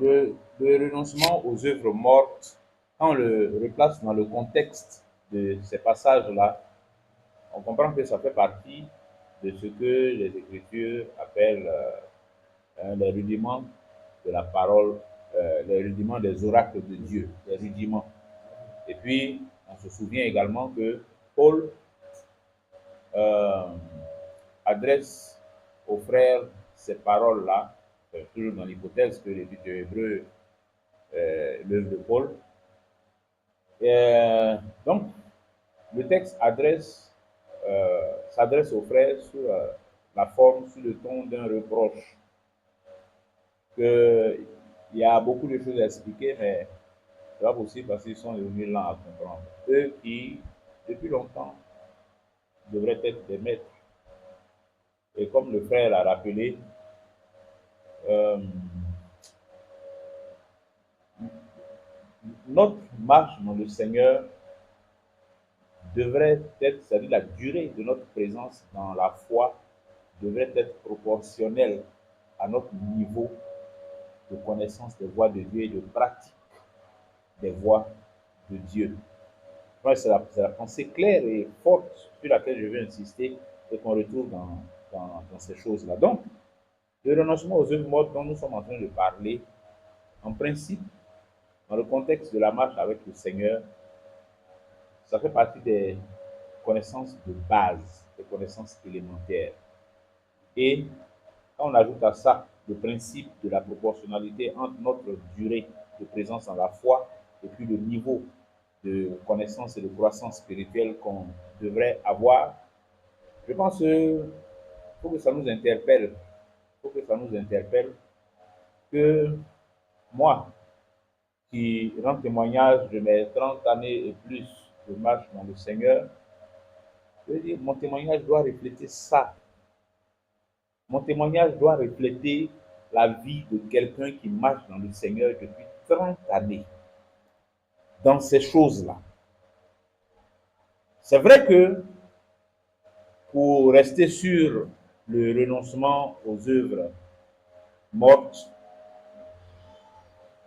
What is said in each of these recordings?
le renoncement aux œuvres mortes, quand on le replace dans le contexte de ces passages-là, on comprend que ça fait partie de ce que les Écritures appellent les rudiments de la parole, les rudiments des oracles de Dieu, les rudiments. Et puis, on se souvient également que Paul euh, adresse aux frères ces paroles-là, toujours dans l'hypothèse que l'Épître aux Hébreux l'œuvre de Paul. Donc, le texte s'adresse aux frères sur la forme, sur le ton d'un reproche. Il y a beaucoup de choses à expliquer, mais c'est pas possible parce qu'ils sont devenus lents à comprendre. Eux qui, depuis longtemps, devraient être des maîtres. Et comme le frère l'a rappelé, euh, notre marche dans le Seigneur devrait être, c'est-à-dire la durée de notre présence dans la foi devrait être proportionnelle à notre niveau de connaissance des voies de Dieu et de pratique des voies de Dieu. Ouais, c'est la pensée claire et forte sur laquelle je veux insister et qu'on retrouve dans ces choses-là. Donc, le renoncement aux œuvres mortes dont nous sommes en train de parler, en principe, dans le contexte de la marche avec le Seigneur, ça fait partie des connaissances de base, des connaissances élémentaires. Et quand on ajoute à ça le principe de la proportionnalité entre notre durée de présence dans la foi et puis le niveau de connaissance et de croissance spirituelle qu'on devrait avoir, je pense qu'il faut que ça nous interpelle. Il faut que ça nous interpelle que moi, qui rends témoignage de mes 30 années et plus de marche dans le Seigneur, je veux dire, mon témoignage doit refléter ça. Mon témoignage doit refléter la vie de quelqu'un qui marche dans le Seigneur depuis 30 années, dans ces choses-là. C'est vrai que pour rester sur le renoncement aux œuvres mortes,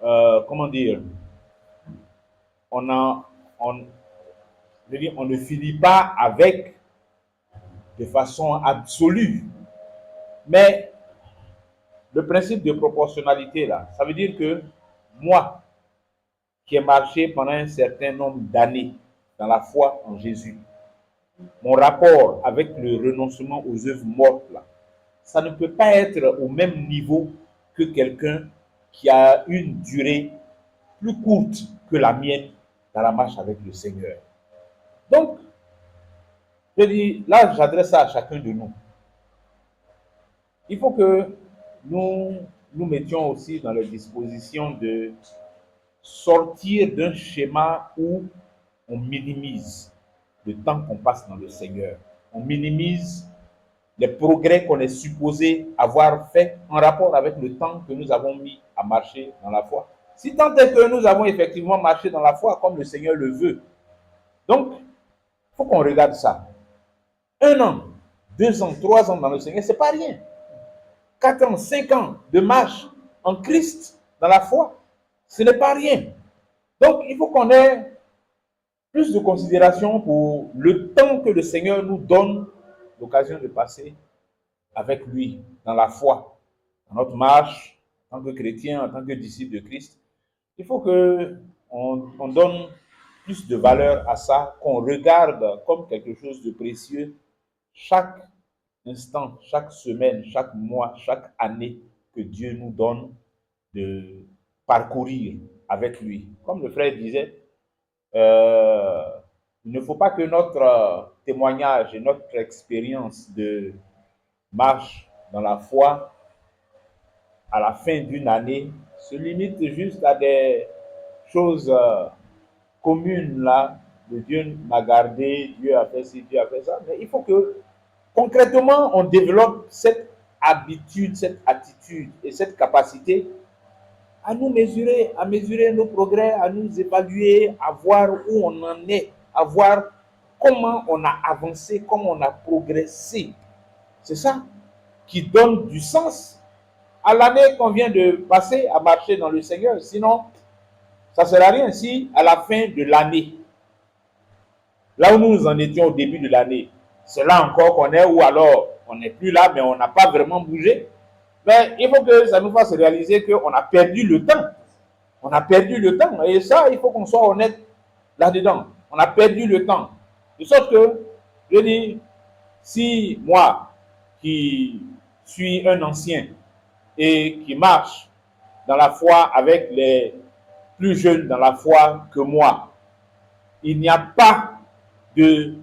comment dire, on, a, on, je veux dire, on ne finit pas avec de façon absolue. Mais le principe de proportionnalité, là, ça veut dire que moi, qui ai marché pendant un certain nombre d'années dans la foi en Jésus, mon rapport avec le renoncement aux œuvres mortes, là, ça ne peut pas être au même niveau que quelqu'un qui a une durée plus courte que la mienne dans la marche avec le Seigneur. Donc, je dis, là, j'adresse ça à chacun de nous. Il faut que nous mettions aussi dans les dispositions de sortir d'un schéma où on minimise le temps qu'on passe dans le Seigneur. On minimise les progrès qu'on est supposé avoir fait en rapport avec le temps que nous avons mis à marcher dans la foi. Si tant est que nous avons effectivement marché dans la foi comme le Seigneur le veut. Donc, il faut qu'on regarde ça. 1 an, 2 ans, 3 ans dans le Seigneur, ce n'est pas rien. 4 ans, 5 ans de marche en Christ dans la foi, ce n'est pas rien. Donc, il faut qu'on ait plus de considération pour le temps que le Seigneur nous donne l'occasion de passer avec lui dans la foi, dans notre marche en tant que chrétien, en tant que disciple de Christ. Il faut qu'on donne plus de valeur à ça, qu'on regarde comme quelque chose de précieux chaque instant, chaque semaine, chaque mois, chaque année que Dieu nous donne de parcourir avec lui. Comme le frère disait, il ne faut pas que notre témoignage et notre expérience de marche dans la foi à la fin d'une année se limite juste à des choses communes là, de Dieu m'a gardé, Dieu a fait ci, Dieu a fait ça, mais il faut que concrètement on développe cette habitude, cette attitude et cette capacité à mesurer nos progrès, à nous évaluer, à voir où on en est, à voir comment on a avancé, comment on a progressé. C'est ça qui donne du sens à l'année qu'on vient de passer à marcher dans le Seigneur. Sinon, ça ne sert à rien si à la fin de l'année, là où nous en étions au début de l'année, c'est là encore qu'on est, ou alors on n'est plus là, mais on n'a pas vraiment bougé. Mais il faut que ça nous fasse réaliser qu'on a perdu le temps. On a perdu le temps. Et ça, il faut qu'on soit honnête là-dedans. On a perdu le temps. De sorte que, je dis, si moi, qui suis un ancien et qui marche dans la foi avec les plus jeunes dans la foi que moi, il n'y a pas de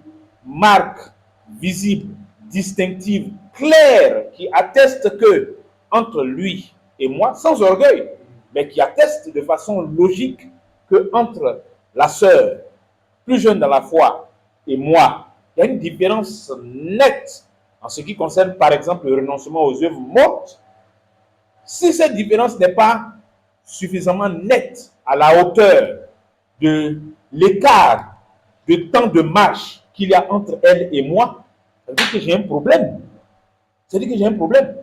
marque visible, distinctive, claire qui atteste que entre lui et moi, sans orgueil, mais qui atteste de façon logique que entre la sœur plus jeune dans la foi et moi, il y a une différence nette en ce qui concerne par exemple le renoncement aux œuvres mortes. Si cette différence n'est pas suffisamment nette à la hauteur de l'écart de temps de marche qu'il y a entre elle et moi, ça veut dire que j'ai un problème. Ça veut dire que j'ai un problème.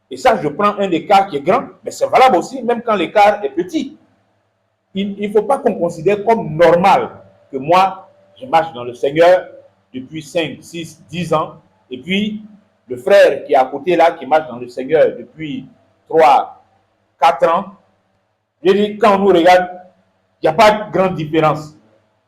Et ça, je prends un écart qui est grand, mais c'est valable aussi, même quand l'écart est petit. Il ne faut pas qu'on considère comme normal que moi, je marche dans le Seigneur depuis 5, 6, 10 ans, et puis le frère qui est à côté là, qui marche dans le Seigneur depuis 3, 4 ans, je dis, quand on nous regarde, il n'y a pas de grande différence.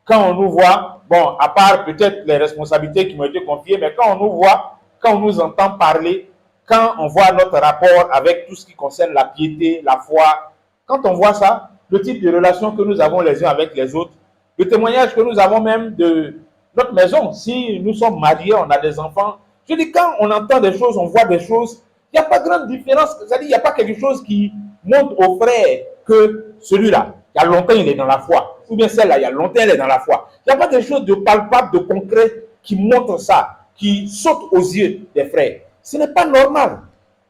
Quand on nous voit, bon, à part peut-être les responsabilités qui m'ont été confiées, mais quand on nous voit, quand on nous entend parler, quand on voit notre rapport avec tout ce qui concerne la piété, la foi, quand on voit ça, le type de relation que nous avons les uns avec les autres, le témoignage que nous avons même de notre maison, si nous sommes mariés, on a des enfants, je dis, quand on entend des choses, on voit des choses, il n'y a pas de grande différence, c'est-à-dire il n'y a pas quelque chose qui montre au frère que celui-là, il y a longtemps il est dans la foi, ou bien celle-là, il y a longtemps elle est dans la foi. Il n'y a pas quelque chose de palpable, de concret qui montre ça, qui saute aux yeux des frères. Ce n'est pas normal.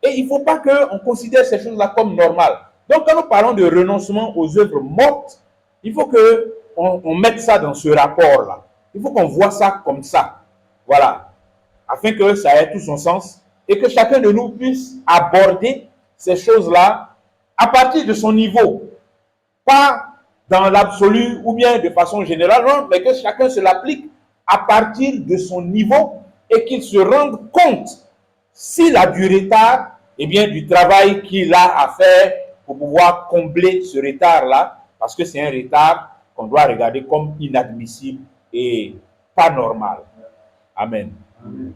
Et il ne faut pas qu'on considère ces choses-là comme normales. Donc, quand nous parlons de renoncement aux œuvres mortes, il faut qu'on mette ça dans ce rapport-là. Il faut qu'on voit ça comme ça. Voilà. Afin que ça ait tout son sens et que chacun de nous puisse aborder ces choses-là à partir de son niveau. Pas dans l'absolu ou bien de façon générale, non, mais que chacun se l'applique à partir de son niveau et qu'il se rende compte s'il a du retard, eh bien du travail qu'il a à faire pour pouvoir combler ce retard-là, parce que c'est un retard qu'on doit regarder comme inadmissible et pas normal. Amen. Amen.